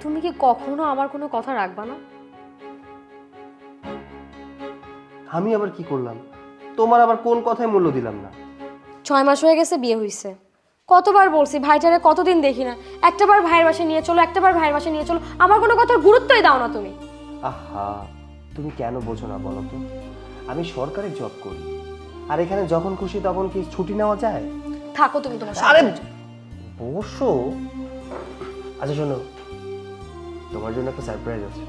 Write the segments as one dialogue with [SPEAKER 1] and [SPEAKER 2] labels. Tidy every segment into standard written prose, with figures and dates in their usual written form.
[SPEAKER 1] তুমি কি কখনো আমার কোনো কথা রাখবা না?
[SPEAKER 2] আমি আবার কি করলাম? তোমার আবার কোন কথায় মূল্য দিলাম না?
[SPEAKER 1] 6 মাস হয়ে গেছে বিয়ে হইছে, কতবার বলছি ভাইটারে কতদিন দেখি না, একটাবার ভাইয়ের বাসায় নিয়ে চলো, একটাবার ভাইয়ের বাসায় নিয়ে চলো, আমার কোনো কথার গুরুত্বই দাও না তুমি।
[SPEAKER 2] আহা, তুমি কেন বোঝো না বলো তো? আমি সরকারি জব করি, আর এখানে যখন খুশি তখন কি ছুটি নেওয়া যায়?
[SPEAKER 1] থাকো তুমি তোমার
[SPEAKER 2] আরে
[SPEAKER 1] সাথে।
[SPEAKER 2] বসো। আচ্ছা শোনো, তোমার জন্য একটা সারপ্রাইজ আছে।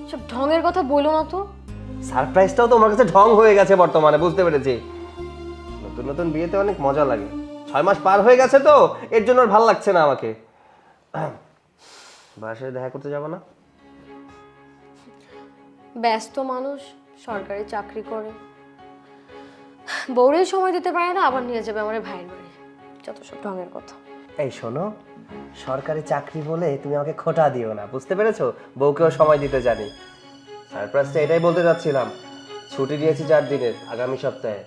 [SPEAKER 1] সব ঢঙের কথা বলো না তো।
[SPEAKER 2] সারপ্রাইজটাও তোমার কাছে ঢং হয়ে গেছে বর্তমানে, বুঝতে পেরেছি। নতুন নতুন বিয়েতে অনেক মজা লাগে। 6 মাস পার হয়ে গেছে তো, এর জন্য আর ভালো লাগছে না আমাকে। বাসায় দেখা করতে যাবো না?
[SPEAKER 1] ব্যস্ত মানুষ, সরকারি চাকরি করে, বউরে সময় দিতে পারে না, আবার নিয়ে যাবে আমার ভাইয়ের বাড়ি। যত সব ঢঙের কথা।
[SPEAKER 2] এই শোনো, সরকারি চাকরি বলে তুমি আমাকে খোটা দিও না, বুঝতে পেরেছো? বউকেও সময় দিতে জানি। সারপ্রাইজটা এটাই বলতে যাচ্ছিলাম, ছুটি দিয়েছি 4 দিনের, আগামী সপ্তাহে।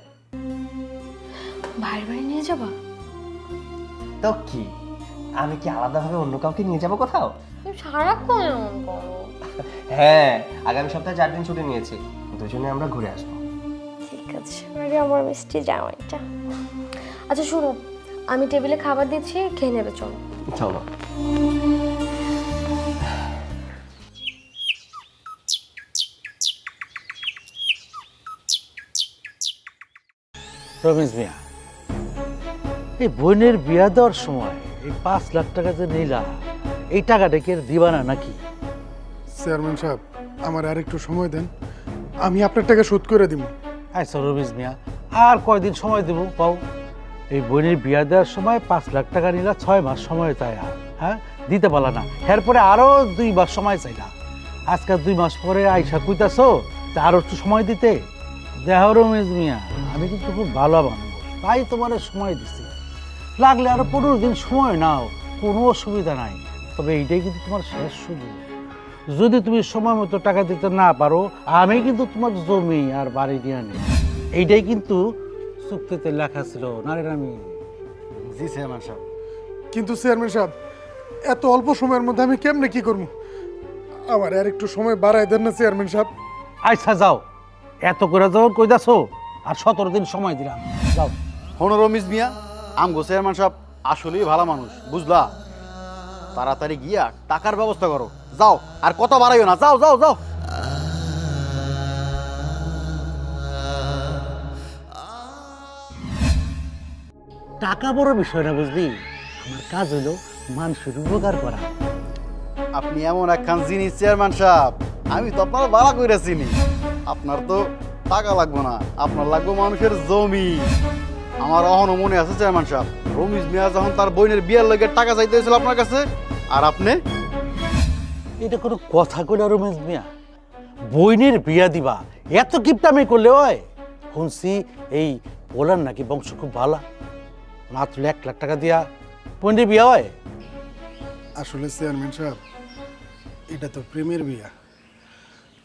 [SPEAKER 1] ভাইয়ের বাড়ি নিয়ে যাবা?
[SPEAKER 2] তো কি, আমি কি আলাদাভাবে অন্য কাউকে নিয়ে যাবো কোথাও?
[SPEAKER 1] তুমি সারাক্ষণ এমন করো।
[SPEAKER 2] হ্যাঁ, আগামী সপ্তাহে 4 দিন ছুটি নিয়েছি, দুজনে আমরা ঘুরে আসবো।
[SPEAKER 1] ঠিক আছে, আরে আমার মিষ্টি জামাইটা। আচ্ছা শোনো, আমি টেবিলে খাবার দিচ্ছি, খেয়ে নেবে, চলো।
[SPEAKER 2] চলো।
[SPEAKER 3] রমেশ মিয়া, এই বোনের বিয়া দেওয়ার সময় এই 5 লাখ টাকা যে নিলা, এই টাকাটা কি আর দিবা না নাকি?
[SPEAKER 4] চেয়ারম্যান সাহেব, আমার আর একটু সময় দেন, আমি আপনার টাকা শোধ করে দিব।
[SPEAKER 3] আচ্ছা রমেশ মিয়া, আর কয়দিন সময় দেবো পাও? এই বোনের বিয়া দেওয়ার সময় 5 লাখ টাকা নিলা, 6 মাস সময় চাই, হ্যাঁ দিতে পারলা না, এরপরে আরো 2 মাস সময় চাইলা। আজকে 2 মাস পরে আইসা কইতাছো আরো একটু সময় দিতে। দেখো রমেশ মিয়া, আমি কিন্তু খুব ভালো মানুষ, তাই তোমার সময় দিছি। লাগলে আরো 15 দিন সময় নাও, কোনো অসুবিধা নাই। তবে এইটাই কিন্তু তোমার শেষ সুযোগ। যদি তুমি সময় মতো টাকা দিতে না পারো, আমি কিন্তু তোমার জমি আর বাড়ি নিয়ে আনি। এইটাই কিন্তু চুক্তিতে লেখা ছিল, না রে আমি?
[SPEAKER 5] জি চেয়ারম্যান সাহেব।
[SPEAKER 4] কিন্তু চেয়ারম্যান সাহেব, এত অল্প সময়ের মধ্যে আমি কেমনে কি করবো? আমার আর একটু সময় বাড়াই দেন না চেয়ারম্যান সাহেব।
[SPEAKER 3] আচ্ছা যাও, এত করে যখন কইতাছো, আর 17 দিন সময় দিলাম, যাও।
[SPEAKER 5] হনো রমেশ মিয়া, আমগো চেয়ারম্যান সাহেব আসলেই ভালো মানুষ, বুঝলা? তাড়াতাড়ি গিয়া টাকার ব্যবস্থা করো, যাও। আর কত বাড়াইও না, যাও যাও যাও।
[SPEAKER 3] টাকা বড় বিষয় না, বুঝলি? আমার কাজ হলো মানুষের উপকার করা।
[SPEAKER 5] আপনি এমন একখান জিনিস চেয়ারম্যান সাহেব, আমি তো আপনার ভাড়া করে চিনি। আপনার তো টাকা লাগবে না, আপনার লাগবে মানুষের জমি। আমার অহনো মনে আছে চেয়ারম্যান সাহেব, রমেশ মিয়া যখন তার বোনের বিয়ের লাগে টাকা চাইতে হয়েছিল আপনার কাছে, আর আপনি
[SPEAKER 3] এটা কোনো কথা কইলা রমেশ মিয়া? বইনের বিয়া দিবা এত কিপটামি করলে হয়? শুনছি এই পোলার নাকি বংশ খুব ভালো, মাত্র 1 লাখ টাকা দিয়া বইনের বিয়া হয়?
[SPEAKER 4] আসলে চেয়ারম্যান সাহেব, এটা তো প্রেমের বিয়া,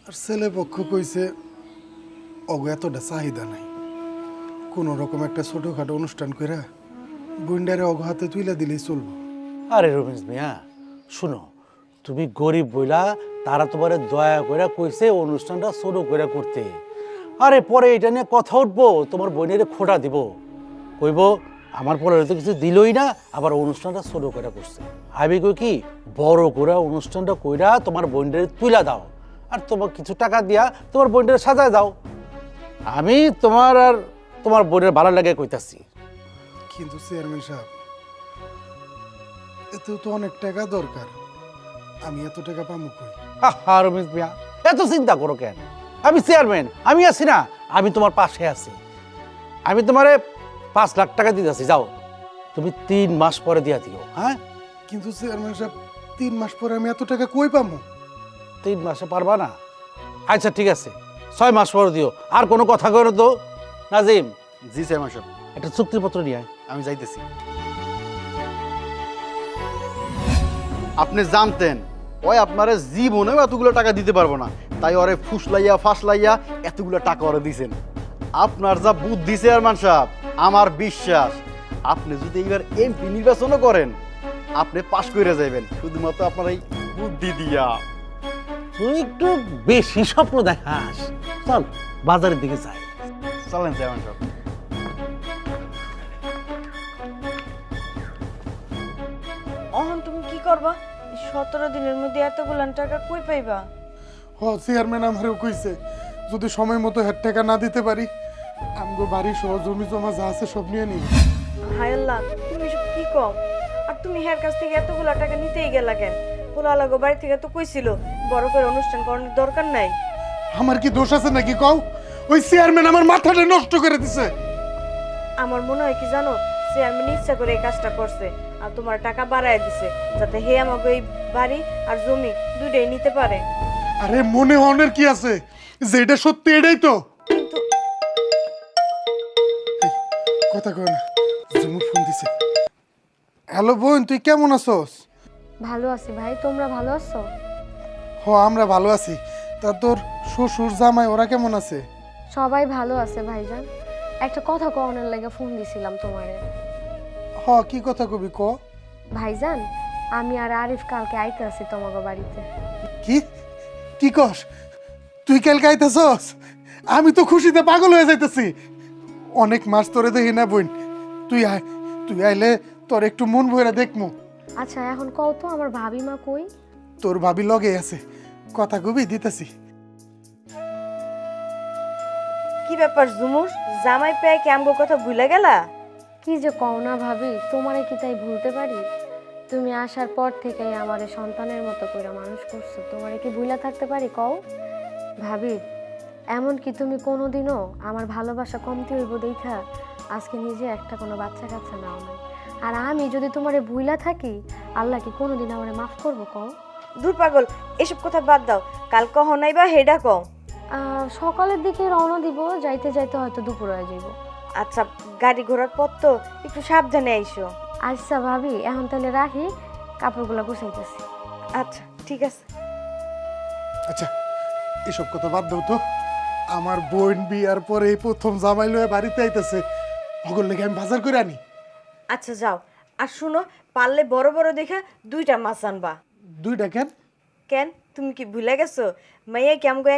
[SPEAKER 4] আর ছেলে পক্ষ কইছে অগো এতটা চাহিদা নাই, কোনো রকম একটা ছোটখাটো অনুষ্ঠান করে গুন্ডারে অগো হাতে তুইলা দিলেই চলবো।
[SPEAKER 3] আরে রমেশ মিয়া শুনো, তুমি গরিব বইলা তারা তোমার দয়া করে কইছে অনুষ্ঠানটা ছোট করে করতে। আরে পরে এটা নিয়ে কথা উঠবো, তোমার বোনের খোটা দিব, কইব আমার পরে তো কিছু দিলই না, আবার অনুষ্ঠানটা ছোট করে করছে। আমি কই কি, বড় করে অনুষ্ঠানটা কইরা তোমার বোনের তুইলা দাও, আর তোমার কিছু টাকা দিয়া তোমার বোনের সাজায় দাও। আমি তোমার আর তোমার বোনের ভালো লাগে কইতাছি।
[SPEAKER 4] কিন্তু চেয়ারম্যান সাহেব, এতেও তো অনেক টাকা দরকার, আমি এত টাকা পাবো কই?
[SPEAKER 3] আহা রমেশ মিয়া, এত চিন্তা করো কেন? আমি চেয়ারম্যান, আমি আছি না, আমি তোমার পাশে আছি। আমি তোমারে 5 লাখ টাকা দিতেছি, যাও তুমি 3 মাস পরে দিয়া দিও। হ্যাঁ,
[SPEAKER 4] কিন্তু চেয়ারম্যান সাহেব, 3 মাস পরে আমি এত টাকা কই পাবো?
[SPEAKER 3] 3 মাসে পারবা না? আচ্ছা ঠিক আছে, 6 মাস পরে দিও। আর কোনো কথা কইরো তো নাজিম?
[SPEAKER 5] জি চেয়ারম্যান সাহেব।
[SPEAKER 3] একটা চুক্তিপত্র নিয়ে আয়।
[SPEAKER 5] আমি যাইতেছি। আপনি জানতেন ওই আপনার জীবনেও এতগুলো টাকা দিতে পারবো না, তাই ওরে ফুসলাইয়া ফাসলাইয়া এতগুলো টাকা ওরে দিছেন। আপনার যা বুদ্ধি চেয়ারম্যান সাহেব, আমার বিশ্বাস আপনি যদি এইবার এমপি নির্বাচনও করেন আপনি পাশ করে যাবেন, শুধুমাত্র আপনার এই বুদ্ধি দিয়া।
[SPEAKER 3] তুই একটু বেশি স্বপ্ন দেখাস। চল বাজারের দিকে যাই।
[SPEAKER 5] চলেন চেয়ারম্যান সাহেব।
[SPEAKER 6] অহন তুমি কি করবা? 17 দিনের মধ্যে এতগুলান টাকা কই পাইবা?
[SPEAKER 4] চেয়ারম্যান আমারও কইছে যদি সময় মতো হেড টাকা না দিতে পারি আমগো বাড়ি সহ জমি জমা যা আছে সব নিয়ে নিব।
[SPEAKER 6] হায় আল্লাহ, তুমি সব কি কম? আর তুমি হের কাছ থেকে এতগুলা টাকা নিতেই গেলা কেন? পোলা লাগো বাড়ি থেকে তো কইছিল বড় করে অনুষ্ঠান করার দরকার নাই।
[SPEAKER 4] আমার কি দোষ আছে নাকি কও? ওই চেয়ারম্যান আমার মাথাটা নষ্ট করে দিছে।
[SPEAKER 6] আমার মনে হয় কি জানো, চেয়ারম্যান ইচ্ছা করে এই কাজটা করছে আর তোমার টাকা বাড়ায় দিছে যাতে হে আমাকে এই বাড়ি আর জমি দুইটাই নিতে পারে।
[SPEAKER 4] আরে মনে হনের কি আছে, যেটা সত্যি এটাই তো।
[SPEAKER 6] কিন্তু
[SPEAKER 4] কথা কয় না, জুমু ফোন দিছে। হ্যালো বোন, তুই কেমন আছোস?
[SPEAKER 1] ভালো আছি ভাই, তোমরা ভালো আছো?
[SPEAKER 4] আমরা ভালো আছি। তা তোর শ্বশুর জামাই ওরা কেমন আছে?
[SPEAKER 1] সবাই ভালো আছে ভাইজান। একটা কথা কওয়ানোর লাগে ফোন দিছিলাম তোমারে।
[SPEAKER 4] কি কথা কবি ক।
[SPEAKER 1] ভাইজান, আমি আর আরিফ কালকে আইতে আছি তোমাকে বাড়িতে।
[SPEAKER 4] কি কি কস? তুই কালকে আইতাছস? আমি তো খুশিতে পাগল হয়ে যাইতেছি। অনেক মাস তোরে দেখি না বোন, তুই আয়। তুই আইলে তোর একটু মন ভরে দেখমু।
[SPEAKER 1] আচ্ছা এখন কও তো আমার ভাবি মা কই?
[SPEAKER 4] তোর ভাবি লগে আছে, কথা কবি দিতেছি।
[SPEAKER 6] কি ব্যাপার ঝুমুর, জামাই পেয়ে কি আমগো কথা ভুলে গেলা?
[SPEAKER 1] কি যে কও না ভাবি, তোমারে কি তাই ভুলতে পারি? তুমি আসার পর থেকেই আমারে সন্তানের মতো করে মানুষ করছো, তোমারে কি ভুলে থাকতে পারি কও? ভাবি, এমন কি তুমি কোনোদিনও আমার ভালোবাসা কমতি হইব দেখা আজকে নিজে একটা কোনো বাচ্চা কাচ্চা নাও নাই? আর আমি যদি তোমারে ভুলা থাকি, আল্লাহ কি কোনোদিন আমারে মাফ করবো কও?
[SPEAKER 6] দূর পাগল, এসব কথা বাদ দাও। কাল কহ নাই বা হেডা কও।
[SPEAKER 1] সকালের দিকে রওনা দিব, যাইতে যাইতে হয়তো দুপুর হয়ে যাইব।
[SPEAKER 6] আচ্ছা, গাড়ি ঘোড়ার পথ তো, একটু সাবধানে আইসো।
[SPEAKER 1] আচ্ছা ভাবি, এখন তাহলে রাখি, কাপড়গুলো গুছাইতেছি।
[SPEAKER 6] আচ্ছা ঠিক আছে।
[SPEAKER 4] আচ্ছা এসব কথা বাদ দাও তো। আমার বোন বিয়ার পরে এই প্রথম জামাই লয়ে বাড়িতে আইতেছে, ওগুলো লেগে আমি বাজার করে আনি।
[SPEAKER 6] আচ্ছা যাও। আর শুনো, পারলে বড় বড় দেখে 2টা মাছ আনবা।
[SPEAKER 4] 2টা কেন?
[SPEAKER 6] কেন, তুমি কি ভুলে গেছো? মাইয়া কি আমগো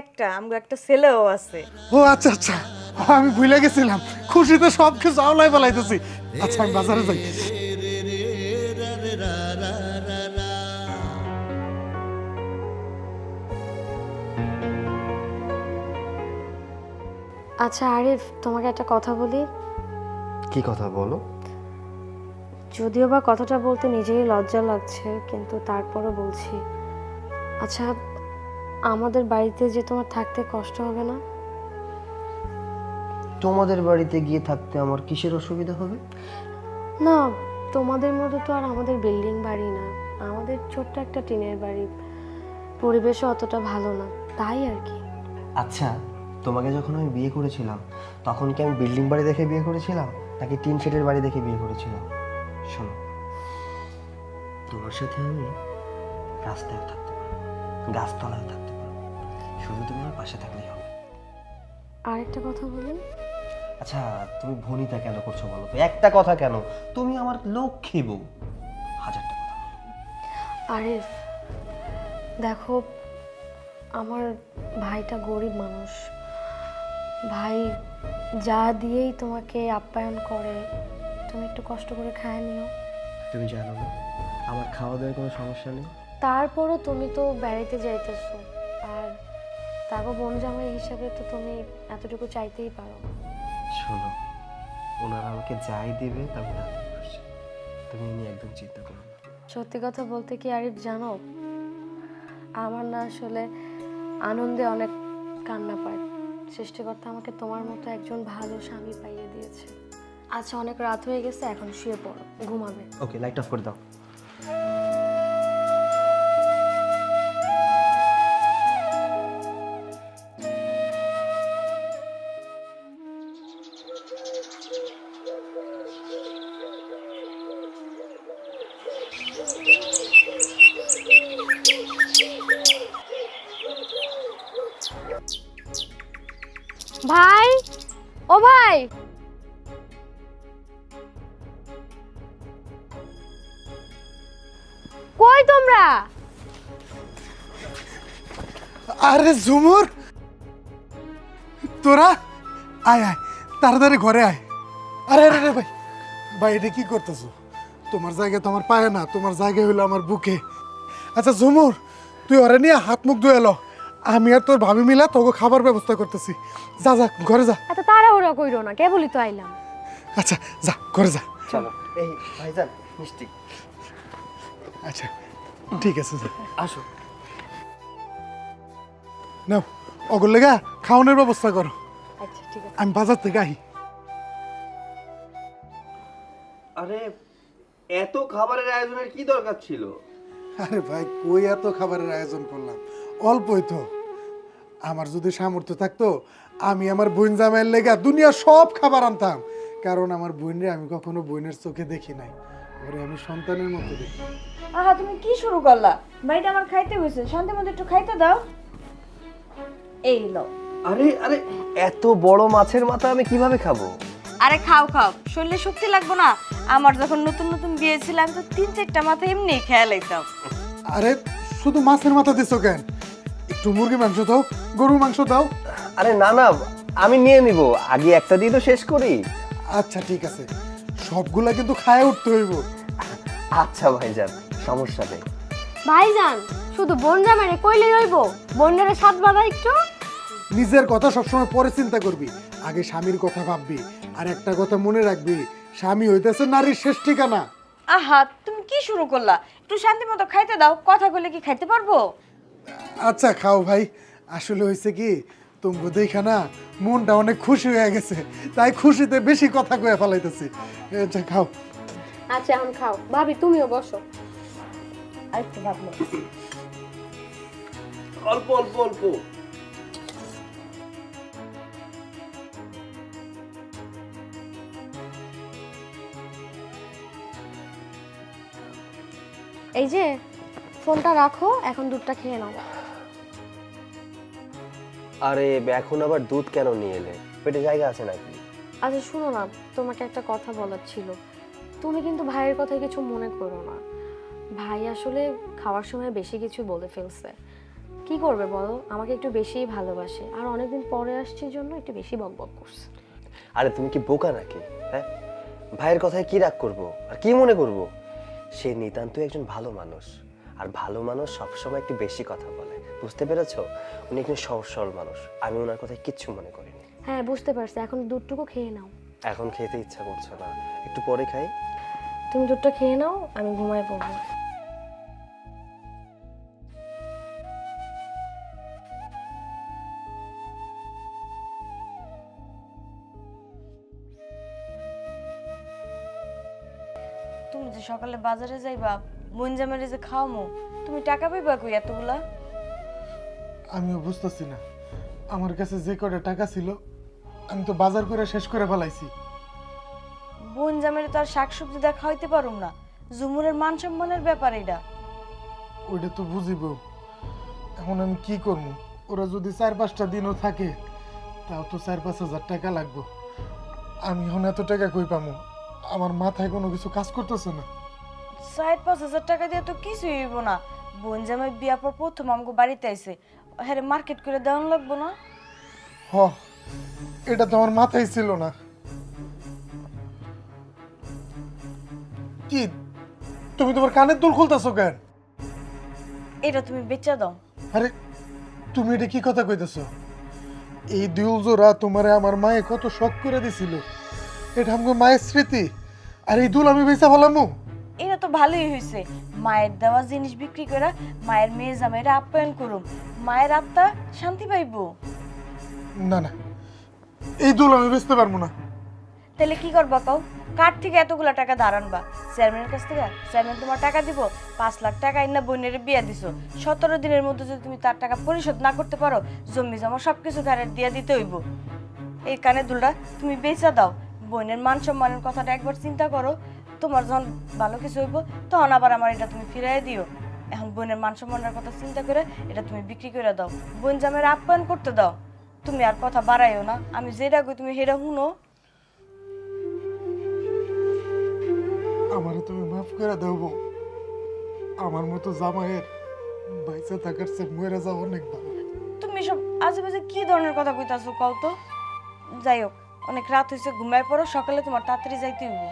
[SPEAKER 6] একটা ছেলেও আছে।
[SPEAKER 4] ও আচ্ছা আচ্ছা, আমি ভুলে গেছিলাম। খুশিতে সব কিছু আওলাই বেলাইতেছি। আচ্ছা আমি বাজারে যাই।
[SPEAKER 1] আচ্ছা আরিফ, তোমাকে একটা কথা বলি।
[SPEAKER 2] কি কথা বলো?
[SPEAKER 1] যদিও বা কথাটা বলতে নিজেই লজ্জা লাগছে, কিন্তু তারপরও বলছি। আচ্ছা, আমাদের বাড়িতে যে তোমার থাকতে কষ্ট হবে না?
[SPEAKER 2] তোমাদের বাড়িতে গিয়ে থাকতে আমার কিসের অসুবিধা হবে?
[SPEAKER 1] না, তোমাদের মতো তো আর আমাদের বিল্ডিং বাড়ি না, আমাদের ছোট্ট একটা টিনের বাড়ি, পরিবেশও অতটা ভালো না, তাই আর কি।
[SPEAKER 2] আচ্ছা, তোমাকে যখন আমি বিয়ে করেছিলাম তখন কি আমি বিল্ডিং বাড়ি দেখে বিয়ে করেছিলাম নাকি টিন শেডের বাড়ি দেখে বিয়ে করেছিলাম? শোনো, তোমার সাথে আমি রাস্তায় থাকতে পারবো, গাছতলায় থাকতে পারবো, শুধু তুমি আমার পাশে থাকলেই হবে।
[SPEAKER 1] আরেকটা কথা বলি।
[SPEAKER 2] আচ্ছা, তুমি ভনিতা কেন করছো বলো তো? একটা কথা কেন, তুমি আমার লক্ষ্মী বউ। হাজারটা কথা বলো।
[SPEAKER 1] আরিফ দেখো, আমার ভাইটা গরিব মানুষ, ভাই যা দিয়েই তোমাকে আপ্যায়ন করে, তুমি একটু কষ্ট করে খায় নিও।
[SPEAKER 2] তুমি জানো না আমার খাওয়া দাওয়ার কোনো সমস্যা নেই।
[SPEAKER 1] তারপরও তুমি তো বেড়াইতে যাইতেছো, আর তারপর বোন জামাই হিসাবে তো তুমি এতটুকু চাইতেই পারো।
[SPEAKER 2] শোনো, ওনারা আমাকে যাই দেবে তবে তাতে খুশি, তুমি নিয়ে একদম চিন্তা করো না।
[SPEAKER 1] সত্যি কথা বলতে কি আরিফ জানো, আমার না আসলে আনন্দে অনেক কান্না পায়। সৃষ্টিকর্তা আমাকে তোমার মতো একজন ভালো স্বামী পাইয়ে দিয়েছে। আচ্ছা অনেক রাত হয়ে গেছে, এখন শুয়ে পড়ো, ঘুমাবে।
[SPEAKER 2] ওকে, লাইট অফ করে দাও।
[SPEAKER 1] ভাই, ও ভাই, কই তোমরা?
[SPEAKER 4] আরে ঝুমুর, তোরা আয় আয়, তাড়াতাড়ি ঘরে আয়। আরে আরে আরে ভাই, ভাই এটা কি করতেছো? তোমার জায়গা তোমার পায়ে না, তোমার জায়গা হলো আমার বুকে। আচ্ছা ঝুমুর, তুই ওরে নিয়ে হাত মুখ ধুয়ে এলো, আমি আর তোর ভাবি মিলা তোকে খাবার ব্যবস্থা করতেছি। যা যা ঘরে যা।
[SPEAKER 1] এত তাড়াহুড়া কইরো না, কেবলই তো আইলাম।
[SPEAKER 4] আচ্ছা যা ঘরে যা।
[SPEAKER 2] চলো। এই ভাইজান মিষ্টি।
[SPEAKER 4] আচ্ছা ঠিক আছে, যা।
[SPEAKER 2] আসো।
[SPEAKER 4] নাও অগর লেগা খাওয়ানোর ব্যবস্থা করো,
[SPEAKER 1] আচ্ছা ঠিক আছে।
[SPEAKER 4] আমি বাজার থেকে আহি।
[SPEAKER 2] আরে এত খাবারের আয়োজনের কি দরকার ছিল?
[SPEAKER 4] আরে ভাই কই এত খাবারের আয়োজন করলাম, অল্পই তো। আমার যদি সামর্থ্য থাকতো আমি আমার বোন জামাইয়ের লেগা দুনিয়া সব খাবার আনতাম, কারণ আমার বোনরে আমি কখনো বোনের চোখে দেখি নাই, ওরে আমি সন্তানের মতো দেখি।
[SPEAKER 6] আহা তুমি কি শুরু করলা? ভাইটা আমার খাইতে হয়েছে, শান্তি মতো একটু খাইতে দাও। এই লো।
[SPEAKER 2] আরে আরে এত বড় মাছের মাথা আমি কিভাবে খাবো?
[SPEAKER 6] আরে খাও খাও, শরীরে শক্তি লাগবে না? আমার যখন নতুন নতুন বিয়ে ছিল আমি তো 3-4টা মাথা এমনি খেয়াল লাইতাম।
[SPEAKER 4] আরে শুধু মাছের মাথা দিছো কেন? একটু মুরগি মাংস দাও, গরু মাংস দাও।
[SPEAKER 2] আরে না না, আমি নিয়ে নিব, আগে একটা দিয়ে তো শেষ করি।
[SPEAKER 4] আচ্ছা ঠিক আছে, সবগুলা কিন্তু খায় উঠতে হইব।
[SPEAKER 2] আচ্ছা ভাইজান, সমস্যা নেই।
[SPEAKER 1] ভাইজান, শুধু বোন জামাইরে কইলেই হইব? বোনের সাত বাঁধা একটু।
[SPEAKER 4] নিজের কথা সবসময় পরে চিন্তা করবি, আগে স্বামীর কথা ভাববি। আর একটা কথা মনে রাখবি, স্বামী হইতেছে নারীর শেষ ঠিকানা।
[SPEAKER 6] আহা তুমি কি শুরু করলা? একটু শান্তি মতো খাইতে দাও, কথা কইলে কি খাইতে পারবো?
[SPEAKER 4] আচ্ছা খাও ভাই, আসলে হয়েছে কি তুমি দেখা না মনটা অনেক খুশি হয়ে গেছে, তাই খুশিতে বেশি কথা কয়ে ফেলাইতেছি। আচ্ছা খাও।
[SPEAKER 1] আচ্ছা এখন খাও। ভাবি তুমিও বসো।
[SPEAKER 6] আর একটু ভাবলো।
[SPEAKER 2] অল্প অল্প অল্প।
[SPEAKER 1] এই যে ফোনটা রাখো, এখন দুধটা খেয়ে নাও।
[SPEAKER 2] আরে এখন আবার দুধ কেন নিয়ে এলে? পেটে জায়গা আছে নাকি?
[SPEAKER 1] আচ্ছা শুনো না, তোমাকে একটা কথা বলার ছিল। তুমি কিন্তু ভাইয়ের কথা কিছু মনে করো না। ভাই আসলে খাওয়ার সময় বেশি কিছু বলে ফেলছে। কি করবে বলো, আমাকে একটু বেশিই ভালোবাসে, আর অনেকদিন পরে আসছে জন্য একটু বেশি বকবক করছে।
[SPEAKER 2] আরে তুমি কি বোকা নাকি? হ্যাঁ, ভাইয়ের কথায় কি রাগ করব আর কি মনে করব? সে নিতান্ত একজন ভালো মানুষ, আর ভালো মানুষ সবসময় একটু বেশি কথা বলে, বুঝতে পেরেছো? উনি একজন সহজ সরল মানুষ, আমি ওনার কথায় কিচ্ছু মনে করিনি।
[SPEAKER 1] হ্যাঁ বুঝতে পারছি, এখন দুধটুকু খেয়ে নাও।
[SPEAKER 2] এখন খেতে ইচ্ছা করছে না, একটু পরে খাই।
[SPEAKER 1] তুমি দুধটা খেয়ে নাও, আমি ঘুমায় পড়বো।
[SPEAKER 6] তুমি যে সকালে বাজারে যাইবা, বোন জামাইরে যে খাওয়ামো, তুমি টাকা পাইবা কই এতগুলা?
[SPEAKER 4] আমিও বুঝতেছি না, আমার কাছে যে কটা টাকা ছিল আমি তো বাজার করে শেষ করে ফেলাইছি।
[SPEAKER 6] বোন জামাইরে তো আর শাকসবজি দেখা হইতে পারুম না, জুমুরের মান সম্মানের ব্যাপার এটা।
[SPEAKER 4] ওইটা তো বুঝিব, এখন আমি কি করবো? ওরা যদি 4-5টা দিনও থাকে তাও তো 4-5 হাজার টাকা লাগবে। আমি এখন এত টাকা কই পামু? আমার মাথায় কোনো কিছু কাজ করতেছে না।
[SPEAKER 6] 4-5 হাজার টাকা দিয়ে তো কিছুই হইব না। বোন জামাই বিয়া পর প্রথম আমাকে বাড়িতে আইছে, হ্যাঁ মার্কেট করে দেওয়ান লাগবো না?
[SPEAKER 4] হ, এটা তো আমার মাথায় ছিল না। কি তুমি তোমার কানের দুল খুলতেছো কেন?
[SPEAKER 6] এটা তুমি বেচা দাও।
[SPEAKER 4] আরে তুমি এটা কি কথা কইতেছো? এই দুল জোড়া তোমারে আমার মায়ে কত শখ করে দিছিল, এটা আমার মায়ের স্মৃতি, আর এই দুল আমি বেচা ফেলামু?
[SPEAKER 6] এটা তো ভালোই হয়েছে, মায়ের দেওয়া জিনিস বিক্রি করে মায়ের মেয়ে জামাইরা আপ্যায়ন করুম, মায়ের আত্মা শান্তি পাইবো।
[SPEAKER 4] না না, এই দুল আমি বেচতে পারবো না।
[SPEAKER 6] তাহলে কি করবা কও? কার থেকে এতগুলা টাকা ধার আনবা? চেয়ারম্যানের কাছ থেকে? চেয়ারম্যান তোমার টাকা দিব, 5 লাখ টাকা ইন্না বোনের বিয়া দিছো, 17 দিনের মধ্যে যদি তুমি তার টাকা পরিশোধ না করতে পারো, জমি জমা সবকিছু গাড়ির দিয়া দিতে হইব। এই কানে দুলটা তুমি বেচা দাও, বোনের মান সম্মানের কথাটা একবার চিন্তা করো। তোমার যখন ভালো কিছু হইব তখন আবার আমার এটা তুমি ফিরাই দিও। এখন বোনের মান সম্মানের কথা চিন্তা করে এটা তুমি বিক্রি করে দাও, বোন জামাইয়ের আপ্যায়ন করতে দাও, তুমি আর কথা বাড়াইও না, আমি যেটা কই তুমি সেটা শুনো।
[SPEAKER 4] আমারে তুমি মাফ করে দাও বউ। আমার মতো জামাইয়ের বাইসে থাকার চেয়ে মরে যাওয়া অনেক ভালো।
[SPEAKER 6] তুমি সব আজেবাজে কি ধরনের কথা কইতাছো কও তো। যাই হোক, অনেক রাত হয়েছে, ঘুমায় পড়ো, সকালে তোমার তাড়াতাড়ি যাইতে হইব।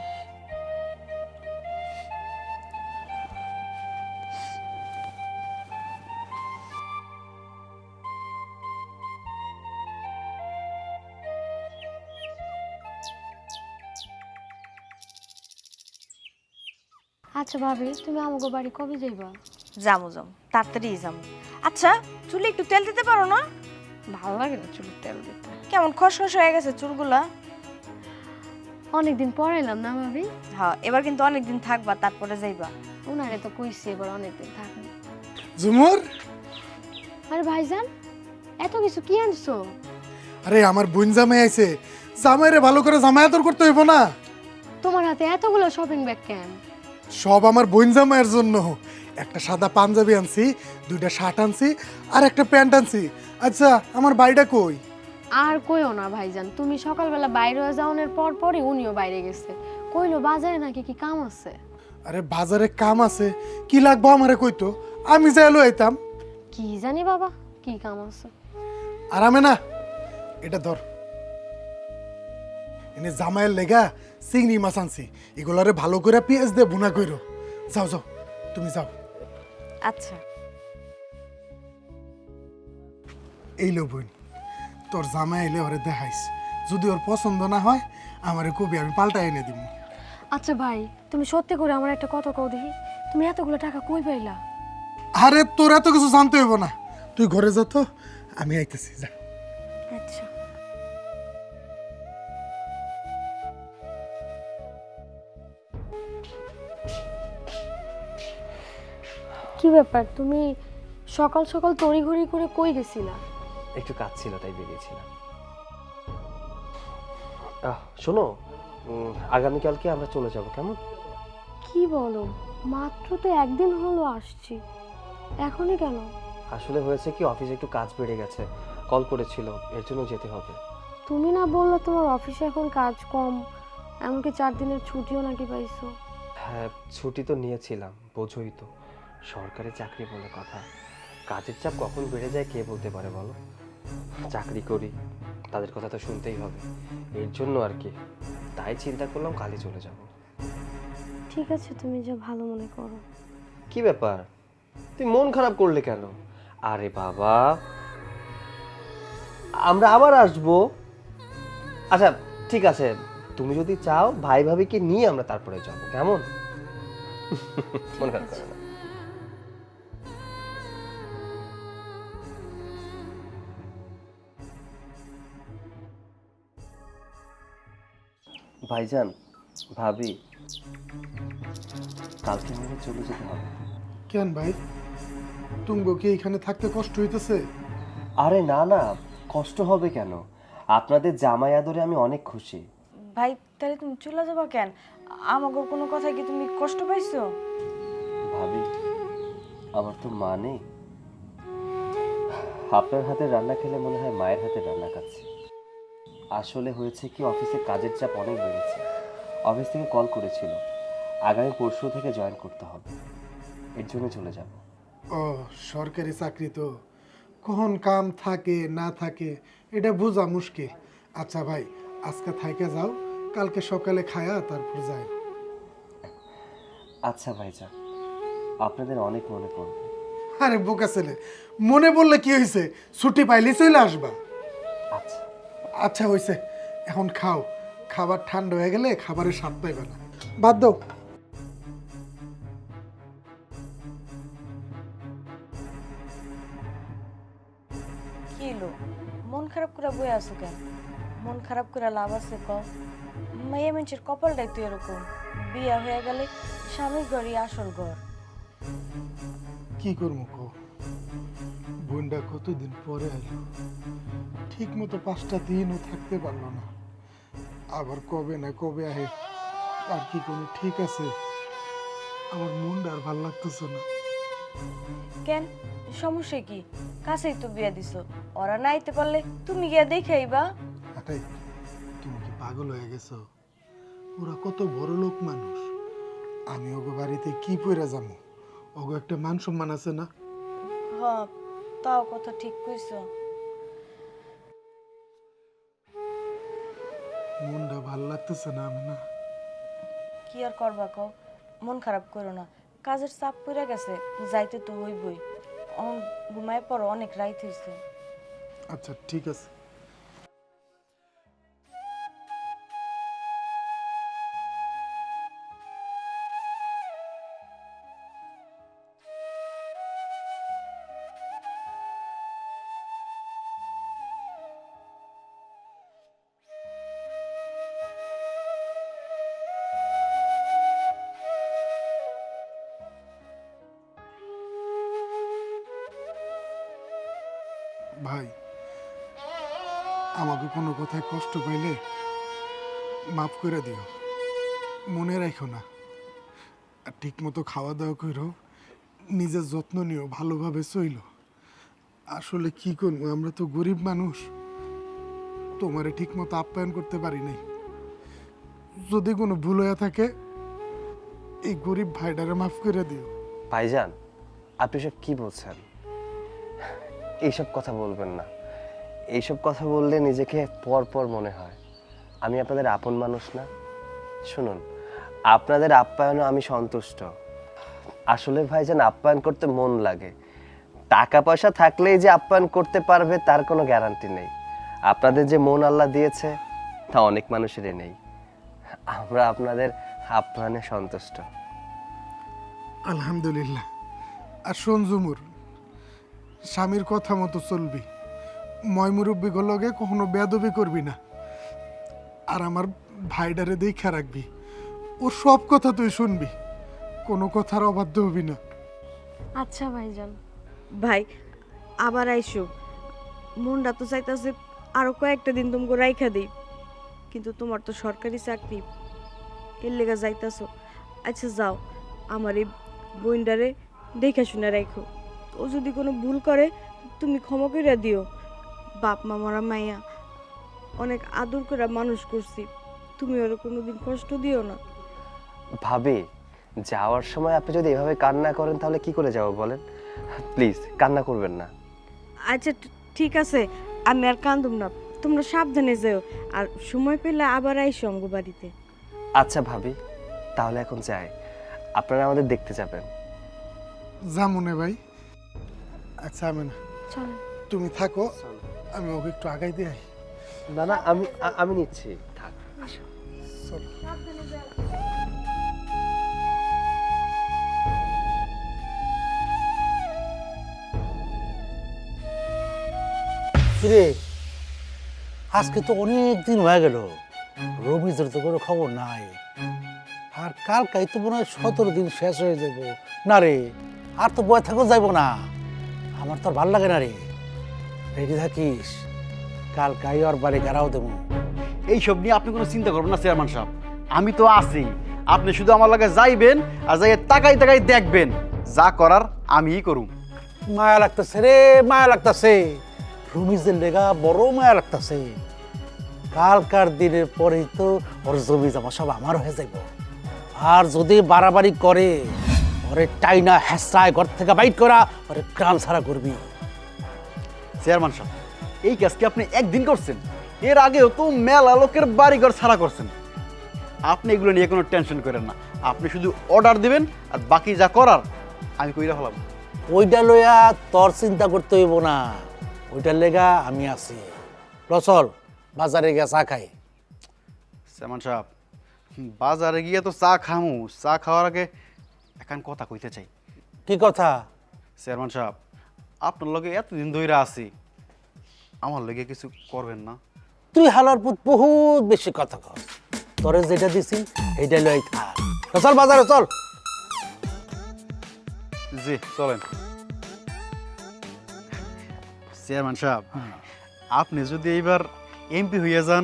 [SPEAKER 1] আচ্ছা ভাবি, তুমি আমাকে বাড়ি কবে যাইবা?
[SPEAKER 6] যামু তাড়াতাড়ি যামু। আচ্ছা, চুলে একটু তেল দিতে পারো না?
[SPEAKER 1] ভালো লাগে না চুলের তেল দিতে।
[SPEAKER 6] কেমন খসখস হয়ে গেছে চুলগুলা।
[SPEAKER 1] অনেকদিন পরে এলাম না ভাবি?
[SPEAKER 6] হ্যাঁ, এবার কিন্তু অনেকদিন থাকবা, তারপরে যাইবা।
[SPEAKER 1] ওনারে তো কইছি এবার অনেকদিন থাকবো।
[SPEAKER 4] ঝুমুর,
[SPEAKER 1] আরে ভাইজান, এত কিছু কি আনছো?
[SPEAKER 4] আরে আমার বোন জামাই আইছে, জামাইরে ভালো করে জামাই আদর করতে হইব না?
[SPEAKER 1] তোমার হাতে এতগুলো শপিং ব্যাগ কেন?
[SPEAKER 4] সব আমার বোন জামাইয়ের জন্য। একটা সাদা পাঞ্জাবি আনছি, 2টা শার্ট আনছি, আর একটা প্যান্ট আনছি। আচ্ছা, আমার বাড়িটা কই?
[SPEAKER 1] আর কইও না ভাইজান, তুমি সকালবেলা বাইরে যাওয়ার পর পরই উনিও বাইরে গেছে। কইলো বাজারে নাকি কি কাম আছে।
[SPEAKER 4] আরে বাজারে কাম আছে, কি লাগবো আমারে কইতো, আমি যাই লই আইতাম।
[SPEAKER 1] কি জানি বাবা, কি কাম আছে।
[SPEAKER 4] আরামে না, এটা ধর। এনে জামাইয়ের লেগা চিংড়ি মাছ আনছি, এগুলারে ভালো করে পেঁয়াজ দিয়ে ভুনা কইরো। যাও যাও, তুমি যাও।
[SPEAKER 6] আচ্ছা।
[SPEAKER 4] এই লো বোন, তোর জামাই এলে ওরে দেখাইস, যদি ওর পছন্দ না হয় আমারে কবি, আমি পাল্টা এনে দিব।
[SPEAKER 1] আচ্ছা ভাই, তুমি সত্যি করে আমার একটা কথা কও দেখি, তুমি এতগুলো টাকা কই পাইলা?
[SPEAKER 4] আরে তোর এত কিছু জানতে হইব না, তুই ঘরে যা তো, আমি আইতেছি, যা।
[SPEAKER 1] আচ্ছা। কি ব্যাপার, তুমি সকাল সকাল তড়িঘড়ি করে কই গেছিলা?
[SPEAKER 2] একটু কাজ ছিল তাই বেরিয়েছিলাম। শোনো, আগামীকালকে আমরা চলে যাব, কেমন?
[SPEAKER 1] কি বলো, মাত্র তো একদিন হলো আসছি, এখনই কেন?
[SPEAKER 2] আসলে হয়েছে কি, অফিসে একটু কাজ বেড়ে গেছে, কল করেছিল, এর জন্য যেতে হবে।
[SPEAKER 1] তুমি না বললে তোমার অফিসে এখন কাজ কম, এমনকি 4 দিনের ছুটিও নাকি পাইছো?
[SPEAKER 2] হ্যাঁ, ছুটি তো নিয়েছিলাম, বোঝোই তো, সরকারি চাকরি বলে কথা, কাজের চাপ কখন বেড়ে যায় কে বলতে পারে বলো। চাকরি করি, তাদের কথা তো শুনতেই হবে, এর জন্য আর কি। তাই চিন্তা করলাম কালই চলে যাব।
[SPEAKER 1] ঠিক আছে, তুমি যা ভালো মনে করো।
[SPEAKER 2] কি ব্যাপার, তুই মন খারাপ করলে কেন? আরে বাবা, আমরা আবার আসবো। আচ্ছা ঠিক আছে, তুমি যদি চাও ভাই ভাবিকে নিয়ে আমরা তারপরে যাবো, কেমন? মন খারাপ করে না। ভাইজান, ভাবি, কালকে আমাকে চলে যেতে হবে।
[SPEAKER 4] কেন ভাই, তুমি কি এখানে থাকতে কষ্ট হইতেছে?
[SPEAKER 2] আরে না না, কষ্ট হবে কেন? আপনাদের জামাই আদরে আমি অনেক খুশি।
[SPEAKER 6] ভাই, তাহলে তুমি চলে যাবা কেন? আমাকে কোনো কথা কি তুমি কষ্ট পাইছো?
[SPEAKER 2] ভাবি, আমার তো মা নেই। আপনার হাতের রান্না খেলে মনে হয় মায়ের হাতের রান্না খাচ্ছি। আসলে হয়েছে কি, অফিসে কাজের চাপ অনেক বেড়েছে। অফিস থেকে কল করেছিল, আগামী পরশু থেকে জয়েন করতে হবে, এর জন্য চলে যাব।
[SPEAKER 4] ও, সরকারি চাকরি তো কখন কাম থাকে না থাকে এটা বোঝা মুশকিল। আচ্ছা ভাই, আজকে থাইকে যাও, কালকে সকালে খায়া তারপর যাই।
[SPEAKER 2] আচ্ছা ভাইজান, আপনাদের অনেক মনে পড়বে।
[SPEAKER 4] আরে বোকা ছেলে, মনে বললে কি হয়েছে, ছুটি পাইলে চলে আসবা।
[SPEAKER 2] আচ্ছা
[SPEAKER 4] আচ্ছা হয়েছে, এখন খাও, খাবার ঠান্ডা হয়ে গেলে খাবারের স্বাদ পাইবে না। বাদ দাও।
[SPEAKER 6] কি লো, মন খারাপ করে বই আছো কেন? মন খারাপ করে লাভ আছে কও? মাইয়া মানুষের কপালটাই তো এরকম, বিয়া হয়ে গেলে স্বামীর ঘরই আসল ঘর।
[SPEAKER 4] কি করবো কো, বোনটা কতদিন পরে এলো, ঠিক মতো 5টা দিনও থাকতে পারলো না, আবার কবে না কবে আহে, আর কি কোনো ঠিক আছে? আমার মনটা আর ভাল লাগতেছে না।
[SPEAKER 6] কেন সমস্যা কি? কাছেই তো বিয়া দিছো, ওরা না আইতে পারলে তুমি গিয়া দেখে আইবা।
[SPEAKER 4] আরে তুমি কি পাগল হয়ে গেছো? ওরা কত বড় লোক মানুষ, আমি ওগো বাড়িতে কি পইরা যাবো? ওগো একটা মান সম্মান আছে না?
[SPEAKER 6] হ, তাও কথা ঠিক কইছো।
[SPEAKER 4] মনটা ভাল লাগতেছে না আমি না।
[SPEAKER 6] কি আর করবা কও, মন খারাপ করো না, কাজের চাপ পড়ে গেছে, যাইতে তো হইবই। ঘুমায় পড়ো, অনেক রাইত হইছে।
[SPEAKER 4] আচ্ছা ঠিক আছে। ভাই, আমাকে কোনো কথায় কষ্ট পাইলে মাফ করে দিও, মনে রাখো না। আর ঠিক মতো খাওয়া দাওয়া করো, নিজের যত্ন নিও, ভালোভাবে চইলো। আসলে কি করবো, আমরা তো গরিব মানুষ, তোমারে ঠিক মতো আপ্যায়ন করতে পারি নাই। যদি কোনো ভুল হয়ে থাকে, এই গরিব ভাইটারে মাফ করে দিও।
[SPEAKER 2] ভাইজান, আপনি সব কি বলছেন? এইসব কথা বলবেন না। এইসব কথা বললে নিজেকে পর পর মনে হয়। আমি আপনাদের আপন মানুষ না? শুনুন, আপনাদের আপ্যায়নে আমি সন্তুষ্ট। আসলে ভাইজান, আপ্যায়ন করতে মন লাগে। টাকা পয়সা থাকলেই যে আপ্যায়ন করতে পারবে তার কোনো গ্যারান্টি নেই। আপনাদের যে মন আল্লাহ দিয়েছে তা অনেক মানুষেরই নেই। আমরা আপনাদের আপ্যায়নে সন্তুষ্ট।
[SPEAKER 4] আলহামদুলিল্লাহ। আর শোন জুমুর, স্বামীর কথা মতো চলবি, ময়মুরব্বী লগে কখনো বেয়াদবি করবি না। আর আমার ভাইডারে দেখা রাখবি, ওর সব কথা তুই শুনবি, কোনো কথার অবাধ্য হবি না।
[SPEAKER 1] আচ্ছা ভাইজান।
[SPEAKER 6] ভাই, আবার আইসো। মনটা তো চাইতাছে আরো কয়েকটা দিন তোমাকে রাইখা দিই, কিন্তু তোমার তো সরকারি চাকরি, এর লেগা যাইতাছো। আচ্ছা যাও, আমার এই বইন্ডারে দেখে শুনে রাখো। ও যদি কোনো ভুল করে তুমি ক্ষমা করে দিও। বাপ মা মরা মাইয়া, অনেক আদর করে মানুষ করছি, তুমি ওর কোনোদিন কষ্ট দিও না।
[SPEAKER 2] ভাবি, যাওয়ার সময় আপনি যদি এভাবে কান্না করেন তাহলে কি করে যাব বলেন? প্লিজ কান্না করবেন না।
[SPEAKER 6] আচ্ছা ঠিক আছে, আমি আর কান্দুম না, তোমরা সাবধানে যেও, আর সময় পেলে আবার আইসো আমগো বাড়িতে।
[SPEAKER 2] আচ্ছা ভাবি, তাহলে এখন যাই। আপনারা আমাদের দেখতে যাবেন?
[SPEAKER 4] যা মনে ভাই। আচ্ছা আমি না,
[SPEAKER 1] চলো।
[SPEAKER 4] তুমি থাকো, আমি ওকে একটু আগাই দিয়ে আই।
[SPEAKER 2] না না, আমি নিচ্ছি, থাক।
[SPEAKER 4] চলো।
[SPEAKER 3] কিরে, আজকে তো অনেক দিন হয়ে গেল, রমিজের তো কোনো খবর নাই। আর কালকাই তো মনে হয় 17 দিন শেষ হয়ে যাব। না রে, আর তো বয় থাকো যাইব না, আমার তো আর ভাল লাগে না রে। রেডি থাকিস, কালকাই ওর বাড়ি গেরাও দেবো।
[SPEAKER 5] এইসব নিয়ে আপনি কোনো চিন্তা করবেন না চেয়ারম্যান সাহেব, আমি তো আছি। আপনি শুধু আমার লাগে যাইবেন আর যাই তাকাই তাকাই দেখবেন, যা করার আমিই করুম।
[SPEAKER 3] মায়া লাগতেছে রে, মায়া লাগতেছে, রমিজের লেগা বড় মায়া লাগতেছে। কালকার দিনের পরেই তো ওর জমি জমা সব আমার হয়ে যাইব। আর যদি বাড়াবাড়ি করে, ওরে টাইনা হেসরায় ঘর থেকে বাইট করা, ওরে গ্রাম ছাড়া করবি।
[SPEAKER 5] চেয়ারম্যান সাহেব, এই কাজ কি আপনি একদিন করছেন? এর আগেও তো মেলা লোকের বাড়িঘর ছাড়া করছেন। আপনি এগুলো নিয়ে কোনো টেনশন করেন না, আপনি শুধু অর্ডার দিবেন আর বাকি যা করার আমি কইরা ফেলাম।
[SPEAKER 3] ওইটা লইয়া তোর চিন্তা করতে হইব না, ওইটার লেগা আমি আছি। চল বাজারে গিয়া চা খাই।
[SPEAKER 5] চেয়ারম্যান সাহেব, বাজারে গিয়ে তো চা খামু, চা খাওয়ার আগে এখন কথা কইতে চাই।
[SPEAKER 3] কি কথা?
[SPEAKER 5] চেয়ারম্যান সাহেব, আপনার লগে এতদিন ধইরা আছি, আমার লগে কিছু করবেন না?
[SPEAKER 3] তুই হালার পুত বহুত বেশি কথা কর, তোরে যেটা দিছি এইটা লই থাক। তো চল বাজারে চল।
[SPEAKER 5] জি চলেন। চেয়ারম্যান সাহেব, আপনি যদি এইবার এমপি হইয়া যান,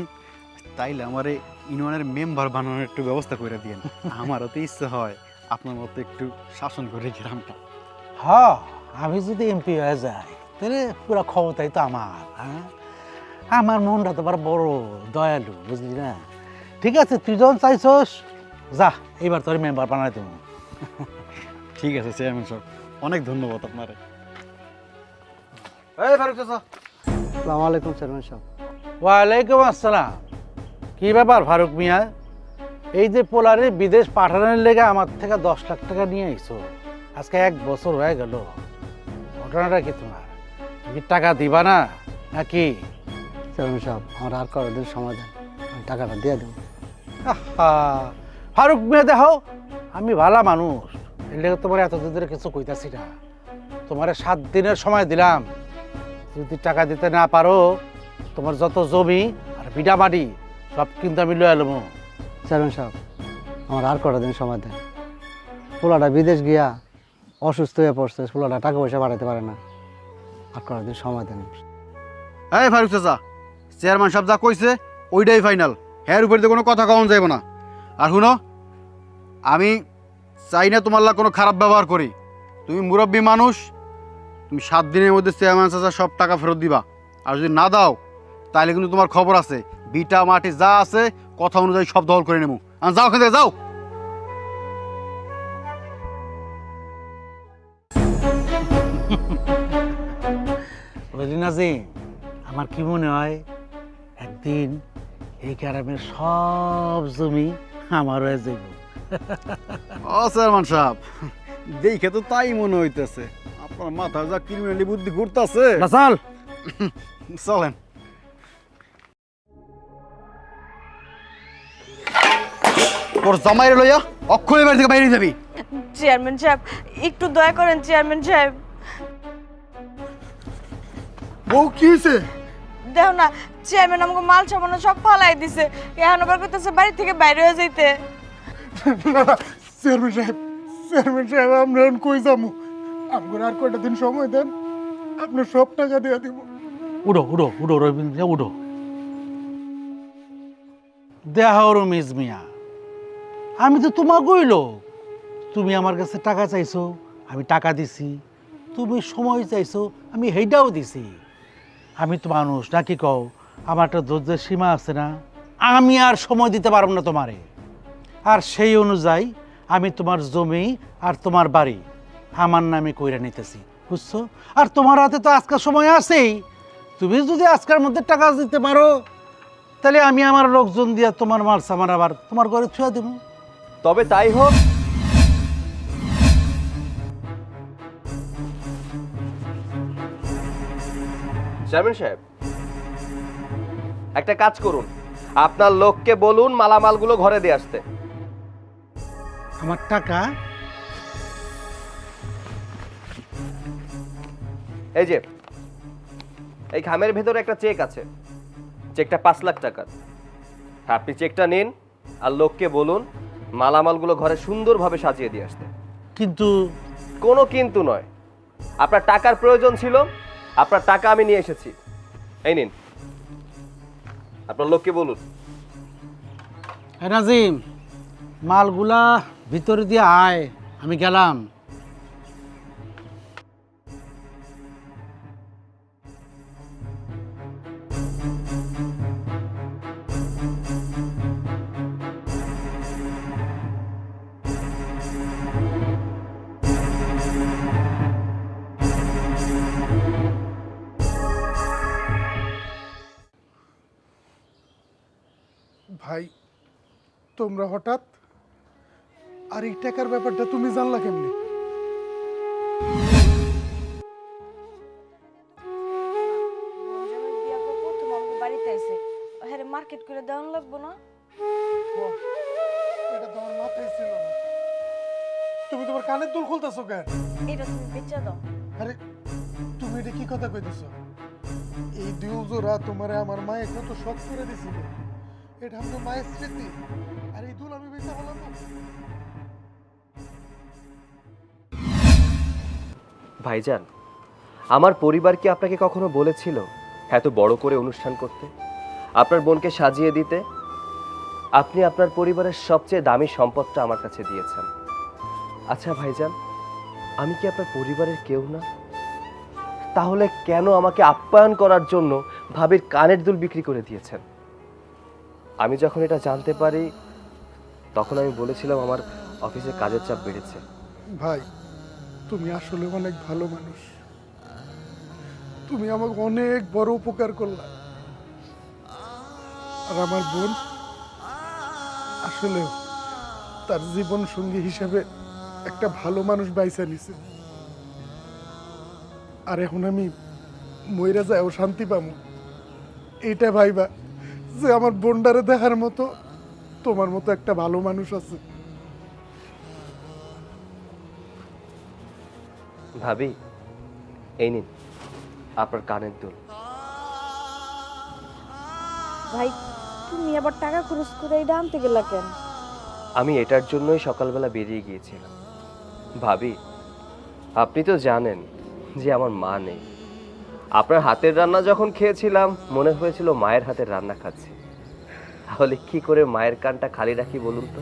[SPEAKER 5] তাইলে আমার ইউনিয়নের মেম্বার বানানোর একটু ব্যবস্থা করে দিয়েন। আমারও তো ইচ্ছে হয় আপনার মতো একটু শাসন করে গ্রামটা।
[SPEAKER 3] হ্যাঁ, আমি যদি এমপি হয়ে যাই তাহলে পুরো ক্ষমতাই তো আমার। হ্যাঁ, আমার মনটা তো বড় দয়ালু, বুঝলি না? ঠিক আছে, তুই যখন চাইছস যা, এবার তোর মেম্বার বানাই দেবো।
[SPEAKER 5] ঠিক আছে চেয়ারম্যান সাহেব, অনেক ধন্যবাদ আপনারে। এই ফারুক চাচা,
[SPEAKER 7] আসসালামু আলাইকুম চেয়ারম্যান সাহেব।
[SPEAKER 3] ওয়ালাইকুম আসসালাম। কি ব্যাপার ফারুক মিয়া, এই যে পোলারে বিদেশ পাঠানোর লেগে আমার থেকে 10 লাখ টাকা নিয়ে আইছো, আজকে 1 বছর হয়ে গেল, ঘটনাটা কি তোমার? তুমি টাকা দিবা না নাকি?
[SPEAKER 7] চেয়ারম্যান সাহেব, আমার আর করার দিন সময় দেন, আমি টাকাটা দিয়ে দেবো।
[SPEAKER 3] আহা, ফারুক মিয়া দেখো, আমি ভালো মানুষ, এর লেগে তোমার এতদিন ধরে কিছু কইতাছি না। তোমার 7 দিনের সময় দিলাম, যদি টাকা দিতে না পারো তোমার যত জমি আর বিডা মাটি সব কিন্তু আমি লয়ে এলাম।
[SPEAKER 7] চেয়ারম্যান সাহেব, আমার আর করার দিন সময় দেন। পোলাটা বিদেশ গিয়া অসুস্থ হয়ে পড়ছে, পোলাটা টাকা পয়সা পাঠাতে পারে না, আর করার দিন সময় দেন।
[SPEAKER 5] এই ফারুক চাচা, চেয়ারম্যান সাহেব যা কইছে ওইটাই ফাইনাল, এর উপরে তো কোনো কথা কওয়া যাইব না। আর শুনো, আমি চাই না তোমার লাগে কোনো খারাপ ব্যবহার করি। তুমি মুরব্বী মানুষ, তুমি 7 দিনের মধ্যে চেয়ারম্যান চাচা সব টাকা ফেরত দিবা। আর যদি না দাও তাহলে কিন্তু তোমার খবর আছে, বিটা মাটি যা আছে কথা অনুযায়ী সব দখল করে নেবো। আর যাও, ওখান থেকে যাও।
[SPEAKER 3] বুঝলি না যে আমার কি মনে হয়, একদিন এই গ্রামের সব জমি আমার হয়ে যাইব।
[SPEAKER 5] ও চেয়ারম্যান সাহেব, দেখে তো তাই মনে হইতেছে, আপনার মাথায় যা ক্রিমিনালি বুদ্ধি ঘুরতেছে।
[SPEAKER 3] চল
[SPEAKER 5] চলেন। তোর জামাইরে লইয়া অক্ষয় বাড়ি থেকে বাইরে যাবি।
[SPEAKER 6] চেয়ারম্যান সাহেব, একটু দয়া করেন চেয়ারম্যান সাহেব।
[SPEAKER 4] বউ কি হয়েছে?
[SPEAKER 6] দেখো না, চেয়ারম্যান আমাকে মাল সামান্য সব ফালাই দিছে, এখন আবার করতেছে বাড়ি থেকে বাইরে হয়ে যাইতে।
[SPEAKER 4] চেয়ারম্যান সাহেব, চেয়ারম্যান সাহেব, আমরা এখন কই যাবো? আমার আর কয়টা দিন সময় দেন, আপনার সব টাকা দিয়ে দিব।
[SPEAKER 3] উড়ো উড়ো উড়ো রবীন্দ্র উড়ো। দেহ রমেশ মিয়া, আমি তো তোমার কইল, তুমি আমার কাছে টাকা চাইছো, আমি টাকা দিছি। তুমি সময় চাইছো, আমি সেইটাও দিছি। আমি তো মানুষ নাকি কও, আমার একটা ধৈর্যের সীমা আছে না? আমি আর সময় দিতে পারব না তোমারে। আর সেই অনুযায়ী আমি তোমার জমি আর তোমার বাড়ি আমার নামে কইরা নিতেছি, বুঝছো? আর তোমার হাতে তো আজকের সময় আছেই, তুমি যদি আজকের মধ্যে টাকা দিতে পারো তাহলে আমি আমার লোকজন দিয়া তোমার মাল সামান আবার তোমার ঘরে ছুঁয়া দেবো।
[SPEAKER 2] তবে তাই হোক। চেয়ারম্যান সাহেব, একটা কাজ করুন, আপনার লোককে বলুন মালামালগুলো ঘরে দিয়ে আসতে।
[SPEAKER 3] আমার টাকা
[SPEAKER 2] এই যে এই খামের ভেতরে একটা চেক আছে, চেকটা 5 লাখ টাকার। আপনি চেকটা নিন আর লোককে বলুন মালামালগুলো ঘরে সুন্দরভাবে সাজিয়ে দিয়ে আসতে।
[SPEAKER 3] কিন্তু
[SPEAKER 2] কোনো কিন্তু নয়, আপনার টাকার প্রয়োজন ছিল, আপনার টাকা আমি নিয়ে এসেছি, এই নিন। আপনার লোককে বলুন।
[SPEAKER 3] নাজিম, মালগুলা ভিতরে দিয়ে আয়, আমি গেলাম।
[SPEAKER 4] ভাই, তোমরা হঠাৎ, আর এই টাকার ব্যাপারটা তুমি জানলা কেমনি?
[SPEAKER 6] বাড়িতে আইছে, হ্যাঁ মার্কেট করে দেওয়ান লাগবো না?
[SPEAKER 4] এটা তো আমার মাথায় ছিল না। তুমি তোমার কানের দুল খুলতেছো কেন?
[SPEAKER 6] এটা তুমি বেচা দাও।
[SPEAKER 4] আরে তুমি এটা কি কথা কইতেছো? এই দুল জোড়া তোমারে আমার মায়ে কত শখ করে দিছিল, এটা আমার মায়ের স্মৃতি। আর এই দুল আমি বেচা বললাম না।
[SPEAKER 2] ভাইজান, আমার পরিবার কি আপনাকে কখনো বলেছিল এত বড় করে অনুষ্ঠান করতে, আপনার বোনকে সাজিয়ে দিতে? আপনি আপনার পরিবারের সবচেয়ে দামি সম্পদটা আমার কাছে দিয়েছেন। আচ্ছা ভাইজান, আমি কি আপনার পরিবারের কেউ না? তাহলে কেন আমাকে আপ্যায়ন করার জন্য ভাবির কানের দুল বিক্রি করে দিয়েছেন? আমি যখন এটা জানতে পারি তখন আমি বলেছিলাম আমার অফিসে কাজের চাপ বেড়েছে।
[SPEAKER 4] ভাই তুমি আসলে অনেক ভালো মানুষ, তুমি আমাকে অনেক বড় উপকার করলা। আর আমার বোন আসলে তার জীবন সঙ্গী হিসেবে একটা ভালো মানুষ বাইসা নিছে। আর এখন আমি মইরা যাও শান্তি পাবো এইটা ভাইবা যে আমার বোনটারে দেখার মতো তোমার মতো একটা ভালো মানুষ আছে।
[SPEAKER 2] ভাবি, এই নিন আপনার কানের দুল।
[SPEAKER 6] ভাই তুমি আবার টাকা খরচ করে এটা আনতে গেলা কেন?
[SPEAKER 2] আমি এটার জন্যই সকালবেলা বেরিয়ে গিয়েছিলাম। ভাবি, আপনি তো জানেন যে আমার মা নেই। আপনার হাতের রান্না যখন খেয়েছিলাম মনে হয়েছিল মায়ের হাতের রান্না খাচ্ছি। তাহলে কি করে মায়ের কানটা খালি রাখি বলুন তো?